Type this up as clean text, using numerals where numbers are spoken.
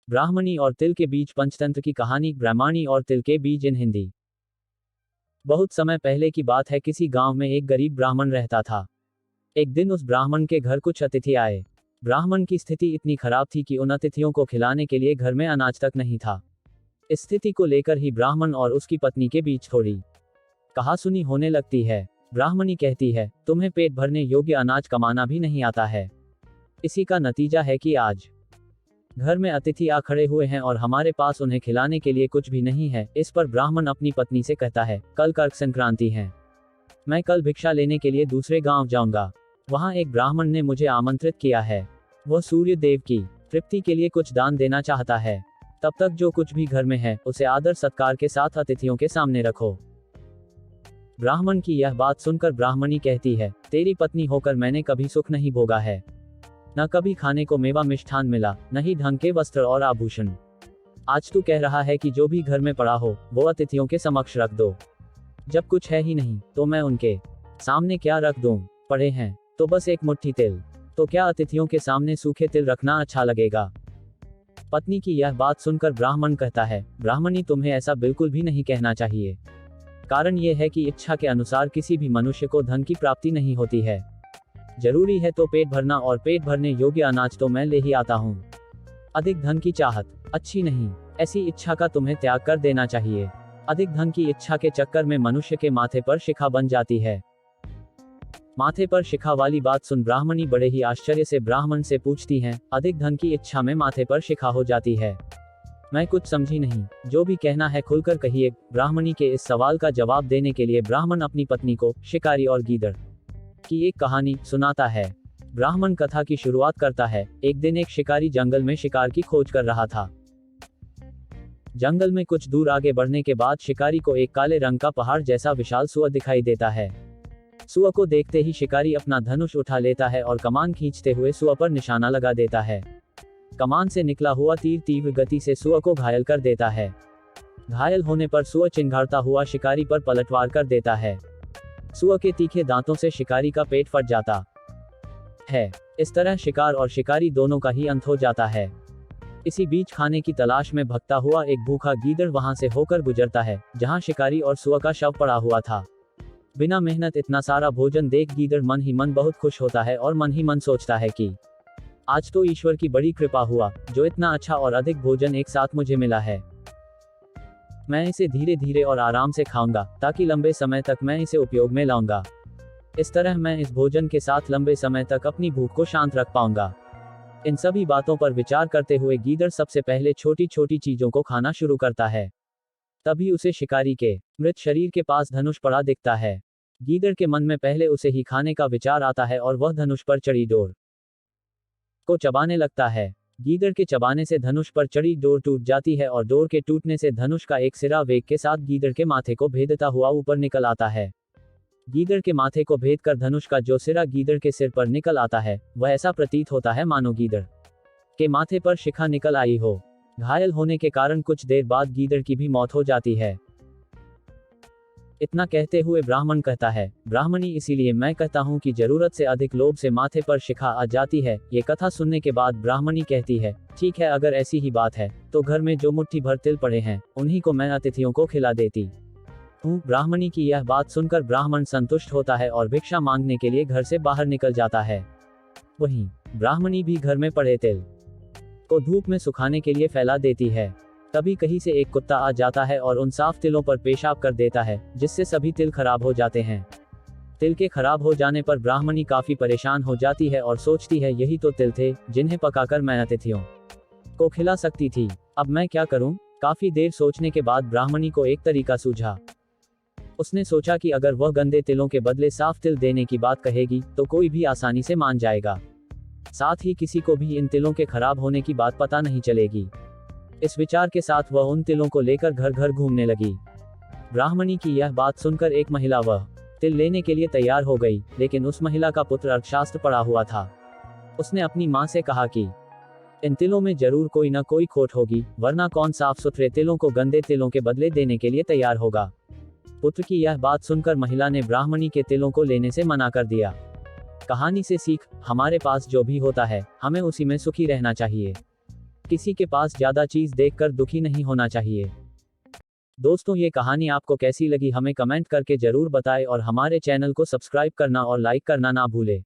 ब्राह्मणी और तिल के बीज पंचतंत्र की कहानी। ब्राह्मणी और तिल के बीज इन हिंदी। बहुत समय पहले की बात है, किसी गांव में एक गरीब ब्राह्मण रहता था। एक दिन उस ब्राह्मण के घर कुछ अतिथि आए। ब्राह्मण की स्थिति इतनी खराब थी कि उन अतिथियों को खिलाने के लिए घर में अनाज तक नहीं था। इस स्थिति को लेकर ही ब्राह्मण और उसकी पत्नी के बीच थोड़ी कहासुनी होने लगती है। ब्राह्मणी कहती है, तुम्हें पेट भरने योग्य अनाज कमाना भी नहीं आता है। इसी का नतीजा है कि आज घर में अतिथि आ खड़े हुए हैं और हमारे पास उन्हें खिलाने के लिए कुछ भी नहीं है। इस पर ब्राह्मण अपनी पत्नी से कहता है, कल कर्क संक्रांति है, मैं कल भिक्षा लेने के लिए दूसरे गांव जाऊंगा। वहां एक ब्राह्मण ने मुझे आमंत्रित किया है। वह सूर्य देव की तृप्ति के लिए कुछ दान देना चाहता है। तब तक जो कुछ भी घर में है उसे आदर सत्कार के साथ अतिथियों के सामने रखो। ब्राह्मण की यह बात सुनकर ब्राह्मणी कहती है, तेरी पत्नी होकर मैंने कभी सुख नहीं भोगा है। न कभी खाने को मेवा मिष्ठान मिला, न ही ढंग के वस्त्र और आभूषण। आज तू कह रहा है कि जो भी घर में पड़ा हो वो अतिथियों के समक्ष रख दो। जब कुछ है ही नहीं तो मैं उनके सामने क्या रख दूं? पड़े हैं तो बस एक मुट्ठी तिल, तो क्या अतिथियों के सामने सूखे तिल रखना अच्छा लगेगा? पत्नी की यह बात सुनकर ब्राह्मण कहता है, ब्राह्मणी तुम्हें ऐसा बिल्कुल भी नहीं कहना चाहिए। कारण यह है कि इच्छा के अनुसार किसी भी मनुष्य को धन की प्राप्ति नहीं होती है। जरूरी है तो पेट भरना, और पेट भरने योग्य अनाज तो मैं ले ही आता हूँ। अधिक धन की चाहत अच्छी नहीं, ऐसी इच्छा का तुम्हें त्याग कर देना चाहिए। अधिक धन की इच्छा के चक्कर में मनुष्य के माथे पर शिखा बन जाती है। माथे पर शिखा वाली बात सुन ब्राह्मणी बड़े ही आश्चर्य से ब्राह्मण से पूछती हैं, अधिक धन की इच्छा में माथे पर शिखा हो जाती है? मैं कुछ समझी नहीं, जो भी कहना है खुलकर कहिए। ब्राह्मणी के इस सवाल का जवाब देने के लिए ब्राह्मण अपनी पत्नी को शिकारी और गीदड़ की एक कहानी सुनाता है। ब्राह्मण कथा की शुरुआत करता है। एक दिन एक शिकारी जंगल में शिकार की खोज कर रहा था। जंगल में कुछ दूर आगे बढ़ने के बाद शिकारी को एक काले रंग का पहाड़ जैसा विशाल सूअर दिखाई देता है। सूअर को देखते ही शिकारी अपना धनुष उठा लेता है और कमान खींचते हुए सूअर पर निशाना लगा देता है। कमान से निकला हुआ तीर तीव्र गति से सूअर को घायल कर देता है। घायल होने पर सूअर चिंघाड़ता हुआ शिकारी पर पलटवार कर देता है। सूअर के तीखे दांतों से शिकारी का पेट फट जाता है। इस तरह शिकार और शिकारी दोनों का ही अंत हो जाता है। इसी बीच खाने की तलाश में भगता हुआ एक भूखा गीदड़ वहां से होकर गुजरता है, जहां शिकारी और सूअर का शव पड़ा हुआ था। बिना मेहनत इतना सारा भोजन देख गीदड़ मन ही मन बहुत खुश होता है और मन ही मन सोचता है कि आज तो ईश्वर की बड़ी कृपा हुआ, जो इतना अच्छा और अधिक भोजन एक साथ मुझे मिला है। मैं इसे धीरे धीरे और आराम से खाऊंगा, ताकि लंबे समय तक मैं इसे उपयोग में लाऊंगा। इस तरह मैं इस भोजन के साथ लंबे समय तक अपनी भूख को शांत रख पाऊंगा। इन सभी बातों पर विचार करते हुए गीदड़ सबसे पहले छोटी छोटी चीजों को खाना शुरू करता है। तभी उसे शिकारी के मृत शरीर के पास धनुष पड़ा दिखता है। गीदड़ के मन में पहले उसे ही खाने का विचार आता है और वह धनुष पर चढ़ी डोर को चबाने लगता है। गीदड़ के चबाने से धनुष पर चढ़ी डोर टूट जाती है और डोर के टूटने से धनुष का एक सिरा वेग के साथ गीदड़ के माथे को भेदता हुआ ऊपर निकल आता है। गीदड़ के माथे को भेद कर धनुष का जो सिरा गीदड़ के सिर पर निकल आता है, वह ऐसा प्रतीत होता है मानो गीदड़ के माथे पर शिखा निकल आई हो। घायल होने के कारण कुछ देर बाद गीदड़ की भी मौत हो जाती है। इतना कहते हुए ब्राह्मण कहता है, ब्राह्मणी, इसीलिए मैं कहता हूँ कि जरूरत से अधिक लोभ से माथे पर शिखा आ जाती है। ये कथा सुनने के बाद ब्राह्मणी कहती है, ठीक है, अगर ऐसी ही बात है तो घर में जो मुट्ठी भर तिल पड़े हैं उन्हीं को मैं अतिथियों को खिला देती हूँ। ब्राह्मणी की यह बात सुनकर ब्राह्मण संतुष्ट होता है और भिक्षा मांगने के लिए घर से बाहर निकल जाता है। वहीं ब्राह्मणी भी घर में पड़े तिल को धूप में सुखाने के लिए फैला देती है। तभी कहीं से एक कुत्ता आ जाता है और उन साफ तिलों पर पेशाब कर देता है, जिससे सभी तिल खराब हो जाते हैं। तिल के खराब हो जाने पर ब्राह्मणी काफी परेशान हो जाती है और सोचती है, यही तो तिल थे जिन्हें पकाकर मैं अतिथियों को खिला सकती थी। अब मैं क्या करूं? काफी देर सोचने के बाद ब्राह्मणी को एक तरीका सूझा। उसने सोचा कि अगर वह गंदे तिलों के बदले साफ तिल देने की बात कहेगी तो कोई भी आसानी से मान जाएगा। साथ ही किसी को भी इन तिलों के खराब होने की बात पता नहीं चलेगी। इस विचार के साथ वह उन तिलों को लेकर घर घर घूमने लगी। ब्राह्मणी की यह बात सुनकर एक महिला वह तिल लेने के लिए तैयार हो गई, लेकिन उस महिला का पुत्र अर्थशास्त्र पढ़ा हुआ था। उसने अपनी मां से कहा कि इन तिलों में जरूर कोई न कोई खोट होगी, वरना कौन साफ सुथरे तिलों को गंदे तिलों के बदले देने के लिए तैयार होगा। पुत्र की यह बात सुनकर महिला ने ब्राह्मणी के तिलों को लेने से मना कर दिया। कहानी से सीख, हमारे पास जो भी होता है हमें उसी में सुखी रहना चाहिए। किसी के पास ज्यादा चीज देखकर दुखी नहीं होना चाहिए। दोस्तों, ये कहानी आपको कैसी लगी हमें कमेंट करके जरूर बताएं और हमारे चैनल को सब्सक्राइब करना और लाइक करना ना भूलें।